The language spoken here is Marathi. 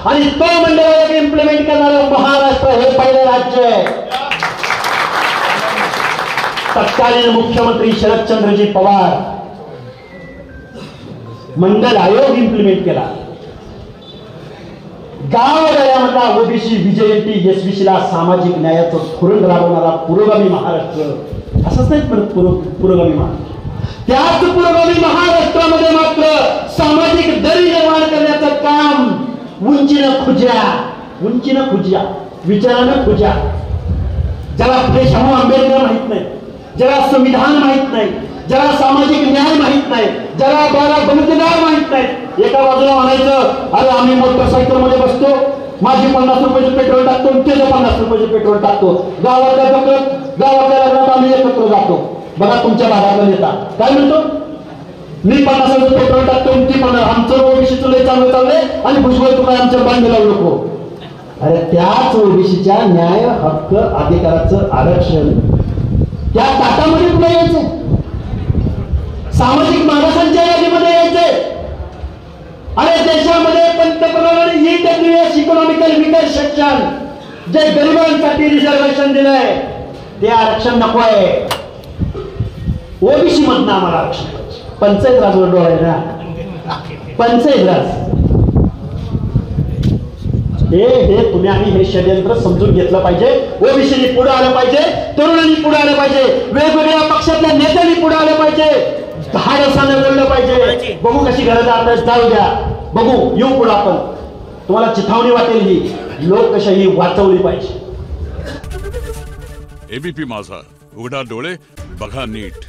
आणि तो मंडळ आयोग इम्प्लिमेंट करणारं महाराष्ट्र हे पहिले राज्य आहे. तत्कालीन मुख्यमंत्री शरदचंद्रजी पवार मंडल आयोग इम्प्लिमेंट केला. गावगाड्यामधला ओबीसी व्हीजेएनटी एसबीसी ला सामाजिक न्यायाचं धोरण राबवणारा पुरोगामी महाराष्ट्र असंच नाही म्हणत पुरोगामी महाराष्ट्र. त्याच पुरोगामी महाराष्ट्रामध्ये मात्र सामाजिक दरी निर्माण करण्याचं काम उंचीनं खुज्या विचारानं खुज्या. ज्याला फुले शाहू आंबेडकर माहित नाही, ज्याला संविधान माहित नाही, ज्याला सामाजिक न्याय माहित नाही, ज्याला 12 बंददार माहित नाही, एका बाजूला म्हणायचं अरे आम्ही मोटरसायकल मध्ये बसतो, माझी 50 रुपयाचं पेट्रोल टाकतो, त्याचं 50 रुपयाचं पेट्रोल टाकतो, गावातल्या लग्नात आम्ही एकत्र जातो. बघा तुमच्या भागातला नेता काय म्हणतो, मी 50 पेट्रोल टाकतो, ती 50, आमचं ओबीसीचं लय चांगलं चाललंय आणि भुजबळ तुला आमच्या बांधे लावू नको. अरे त्याच ओबीसीच्या न्याय हक्क अधिकाराचं आरक्षण त्या ताटामध्ये पुढे यायचं, सामाजिक मागासांच्या यादीमध्ये यायचे. अरे देशामध्ये पंतप्रधानांनी EWS इकॉनॉमिकल विकास सेक्शन जे गरिबांसाठी रिझर्वेशन दिलंय ते आरक्षण नको आहे. ओबीसी मधनं आम्हाला आरक्षण पाहिजे. पंचायत राजवर डोळे ना, पंचायत राज हे तुम्ही आणि हे षडयंत्र समजून घेतलं पाहिजे. ओबीसीनी पुढे आलं पाहिजे, तरुणांनी पुढे आलं पाहिजे, वेगवेगळ्या पक्षातल्या नेत्यांनी पुढे आलं पाहिजे, धाडसाने बोललं पाहिजे. बघू कशी गरज आता जाऊ द्या, बघू येऊ पुढे आपण. तुम्हाला चिथावणी वाटेल ही लोकशाही वाचवली पाहिजे. एबीपी माझा, उघडा डोळे बघा नीट.